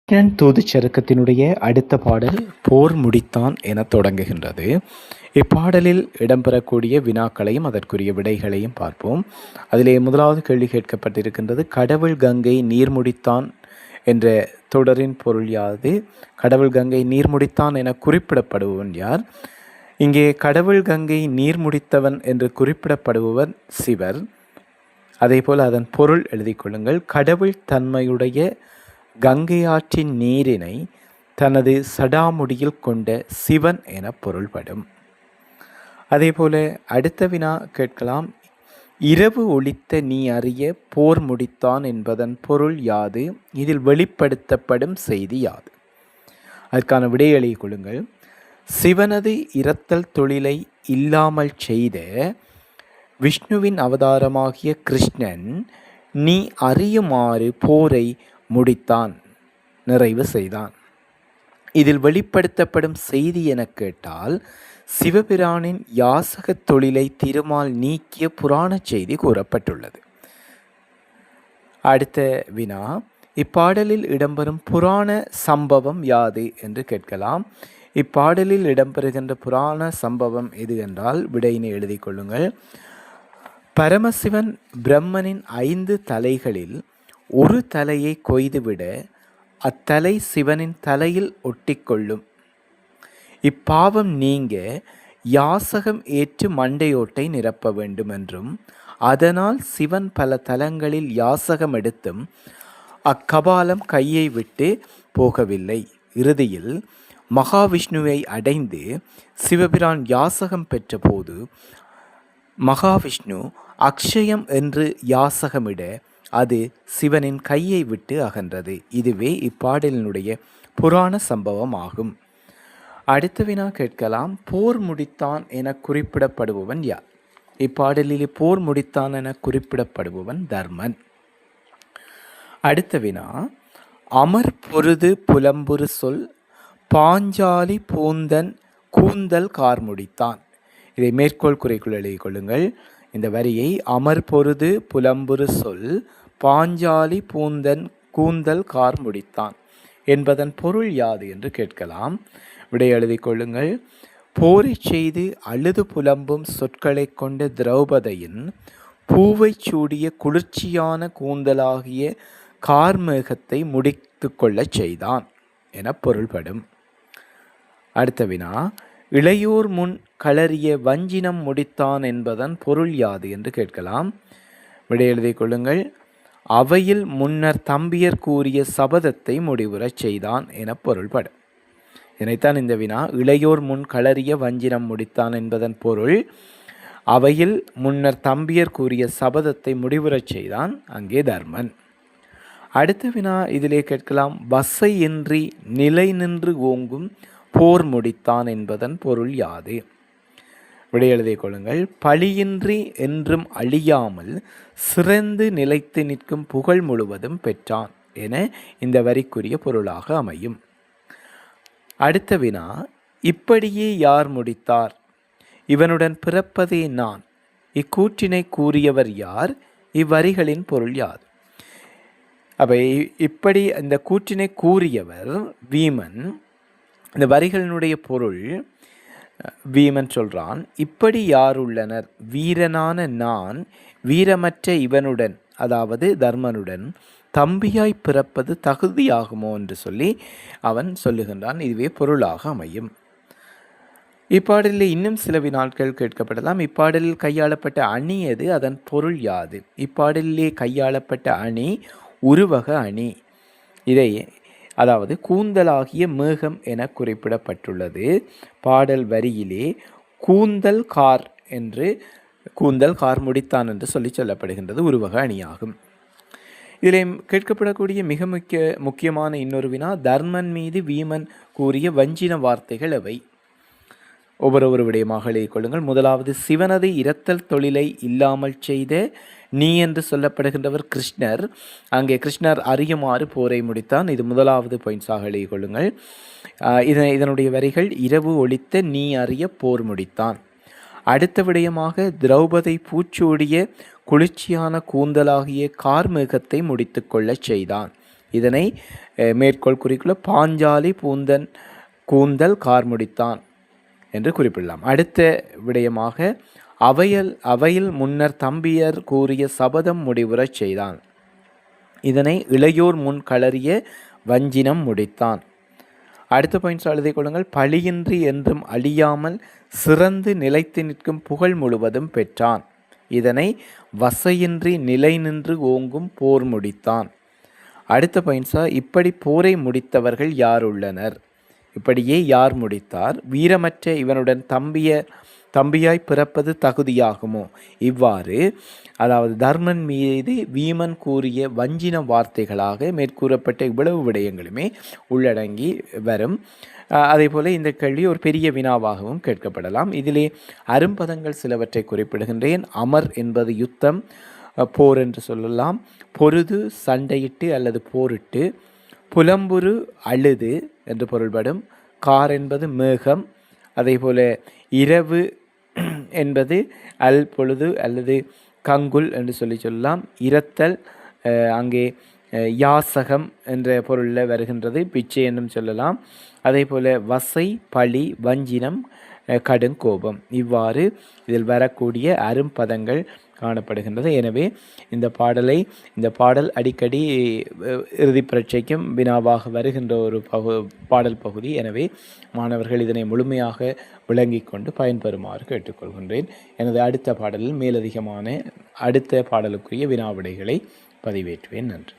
கிருஷ்ணன் தூதுச் சருக்கத்தினுடைய அடுத்த பாடல் போர் முடித்தான் என தொடங்குகின்றது. இப்பாடலில் இடம்பெறக்கூடிய வினாக்களையும் அதற்குரிய விடைகளையும் பார்ப்போம். அதிலே முதலாவது கேள்வி கேட்கப்பட்டிருக்கின்றது, கடவுள் கங்கை நீர் முடித்தான் என்ற தொடரின் பொருள் யாது? கடவுள் கங்கை நீர் முடித்தான் என குறிப்பிடப்படுபவன் யார்? இங்கே கடவுள் கங்கை நீர் முடித்தவன் என்று குறிப்பிடப்படுபவர் சிவர். அதேபோல் அதன் பொருள் எழுதி கொள்ளுங்கள். கடவுள் தன்மையுடைய கங்கை ஆற்றின் நீரினை தனது சடாமுடியில் கொண்ட சிவன் என பொருள்படும். அதேபோல அடுத்த வினா கேட்கலாம், இரவு ஒளித்த நீ அறிய போர் முடித்தான் என்பதன் பொருள் யாது? இதில் வெளிப்படுத்தப்படும் செய்தி யாது? அதற்கான விடையளி கொள்ளுங்கள். சிவனது இரத்தல் தொழிலை இல்லாமல் செய்த விஷ்ணுவின் அவதாரமாகிய கிருஷ்ணன் நீ அறியுமாறு போரை முடித்தான், நிறைவு செய்தான். இதில் வெளிப்படுத்தப்படும் செய்தி என கேட்டால் சிவபிரானின் யாசக தொழிலை திருமால் நீக்கிய புராண செய்தி கூறப்பட்டுள்ளது. அடுத்த வினா, இப்பாடலில் இடம்பெறும் புராண சம்பவம் யாது என்று கேட்கலாம். இப்பாடலில் இடம்பெறுகின்ற புராண சம்பவம் எது என்றால் விடையினை எழுதி கொள்ளுங்கள். பரமசிவன் பிரம்மனின் 5 தலைகளில் ஒரு தலையை கொய்துவிட அத்தலை சிவனின் தலையில் ஒட்டிக்கொள்ளும். இப்பாவம் நீங்க யாசகம் ஏற்று மண்டையோட்டை நிரப்ப வேண்டும் என்றும், அதனால் சிவன் பல தலங்களில் யாசகம் எடுத்தும் அக்கபாலம் கையை விட்டு போகவில்லை. இறுதியில் மகாவிஷ்ணுவை அடைந்து சிவபிரான் யாசகம் பெற்றபோது மகாவிஷ்ணு அக்ஷயம் என்று யாசகமிட அது சிவனின் கையை விட்டு அகன்றது. இதுவே இப்பாடலினுடைய புராண சம்பவம் ஆகும். அடுத்த வினா கேட்கலாம், போர் முடித்தான் என குறிப்பிடப்படுபவன் யார்? இப்பாடலிலே போர் முடித்தான் என குறிப்பிடப்படுபவன் தர்மன். அடுத்த வினா, அமர் பொருது புலம்புறு சொல் பாஞ்சாலி பூந்தன் கூந்தல் கார் முடித்தான். இதை மேற்கோள் குறிக்குள் எழுதிக் கொள்ளுங்கள். இந்த வரியை அமர் பொருது புலம்புறு சொல் பாஞ்சாலி பூந்தன் கூந்தல் கார் முடித்தான் என்பதன் பொருள் யாது என்று கேட்கலாம். விடை எழுதி கொள்ளுங்கள். போரை செய்து அழுது புலம்பும் சொற்களை கொண்ட திரௌபதியின் பூவை சூடிய குளிர்ச்சியான கூந்தலாகிய கார்மேகத்தை முடித்து கொள்ளச் செய்தான் என பொருள்படும். அடுத்த வினா, இளையோர் முன் களறிய வஞ்சினம் முடித்தான் என்பதன் பொருள் யாது என்று கேட்கலாம். விடை எழுதி கொள்ளுங்கள். அவையில் முன்னர் தம்பியர் கூறிய சபதத்தை முடிவுறச் செய்தான் என பொருள்படும். இதனைத்தான் இந்த வினா இளையோர் முன் களறிய வஞ்சினம் முடித்தான் என்பதன் பொருள் அவையில் முன்னர் தம்பியர் கூறிய சபதத்தை முடிவுறச் செய்தான், அங்கே தர்மன். அடுத்த வினா இதிலே கேட்கலாம், வசை இன்றி நிலை நின்று ஓங்கும் போர் முடித்தான் என்பதன் பொருள் யாது? விடை எழுதிக் கொள்ளுங்கள். பழியின்றி என்றும் அழியாமல் சிறந்து நிலைத்து நிற்கும் புகழ் முழுவதும் பெற்றான் என இந்த வரிக்குரிய பொருளாக அமையும். அடுத்த வினா, இப்படியே யார் முடித்தார்? இவனுடன் பிறப்பதே நான். இக்கூற்றினை கூறியவர் யார்? இவ்வரிகளின் பொருள் யாது? அவை இப்படி இந்த கூற்றினை கூறியவர் வீமன். இந்த வரிகளினுடைய பொருள், வீமன் சொல்றான், இப்படி யார் உள்ளனர்? வீரனான நான் வீரமற்ற இவனுடன், அதாவது தர்மனுடன் தம்பியாய் பிறப்பது தகுதியாகுமோ என்று சொல்லி அவன் சொல்லுகின்றான். இதுவே பொருளாக அமையும். இப்பாடலில் இன்னும் சில வினாட்கள் கேட்கப்படலாம். இப்பாடலில் கையாளப்பட்ட அணி எது? அதன் பொருள் யாது? இப்பாடலிலே கையாளப்பட்ட அணி உருவக அணி. இதை அதாவது கூந்தலாகிய மேகம் என குறிப்பிடப்பட்டுள்ளது. பாடல் வரியிலே கூந்தல் கார் என்று கூந்தல் கார் முடித்தான் என்று சொல்லப்படுகின்றது. உருவக அணியாகும். இதில் கேட்கப்படக்கூடிய மிக முக்கியமான இன்னொரு வினா, தர்மன் மீது வீமன் கூறிய வஞ்சின வார்த்தைகள் எவை? ஒவ்வொரு விடயமாக எழுதிக் கொள்ளுங்கள். முதலாவது, சிவனது இரத்தல் தொழிலை இல்லாமல் செய்த நீ என்று சொல்லப்படுகின்றவர் கிருஷ்ணர். அங்கே கிருஷ்ணர் அறியுமாறு போரை முடித்தான். இது முதலாவது பாயிண்ட்ஸாக எழுதிக் கொள்ளுங்கள். இதனுடைய வரிகள், இரவு ஒளித்த நீ அறிய போர் முடித்தான். அடுத்த விடயமாக, திரௌபதி பூச்சூடிய குளிர்ச்சியான கூந்தலாகிய கார்மேகத்தை முடித்து கொள்ளச் செய்தான். இதனை மேற்கோள் குறிக்குள்ள பாஞ்சாலி பூந்தன் கூந்தல் கார்முடித்தான் என்று குறிப்பிடலாம். அடுத்த விடயமாக அவையில் முன்னர் தம்பியர் கூறிய சபதம் முடிவுறச் செய்தான். இதனை இளையோர் முன் களறிய வஞ்சினம் முடித்தான். அடுத்த பாயிண்ட்ஸ் எழுதி கொள்ளுங்கள். பழியின்றி என்றும் அழியாமல் சிறந்து நிலைத்து நிற்கும் புகழ் முழுவதும் பெற்றான். இதனை வசையின்றி நிலை நின்று ஓங்கும் போர் முடித்தான். அடுத்த பாயிண்ட்ஸா இப்படி போரை முடித்தவர்கள் யார் உள்ளனர், இப்படியே யார் முடித்தார், வீரமற்ற இவனுடன் தம்பியாய் பிறப்பது தகுதியாகுமோ. இவ்வாறு அதாவது தர்மன் மீது வீமன் கூறிய வஞ்சின வார்த்தைகளாக மேற்கூறப்பட்ட இவ்வளவு விடயங்களுமே உள்ளடங்கி வரும். அதே போல இந்த கேள்வி ஒரு பெரிய வினாவாகவும் கேட்கப்படலாம். இதிலே அரும்பதங்கள் சிலவற்றை குறிப்பிடுகின்றேன். அமர் என்பது யுத்தம், போர் என்று சொல்லலாம். பொருது சண்டையிட்டு அல்லது போரிட்டு. புலம்புரு அழுது என்று பொருள்படும். கார் என்பது மேகம். அதே போல இரவு என்பது பொழுது அல்லது கங்குல் என்று சொல்லலாம். இரத்தல் அங்கே யாசகம் என்ற பொருளில் வருகின்றது, பிச்சை என்றும் சொல்லலாம். அதே போல வசை, பழி, வஞ்சினம், கடுங்கோபம், இவ்வாறு இதில் வரக்கூடிய அரும்பதங்கள் காணப்படுகின்றது. எனவே இந்த பாடல் அடிக்கடி இறுதி பரீட்சைக்கும் வினாவாக வருகின்ற ஒரு பாடல் பகுதி. எனவே மாணவர்கள் இதனை முழுமையாக விளங்கி கொண்டு பயன்பெறுமாறு கேட்டுக்கொள்கின்றேன். எனது அடுத்த பாடலில் மேலதிகமான அடுத்த பாடலுக்குரிய வினாவிடைகளை பதிவேற்றுவேன். நன்றி.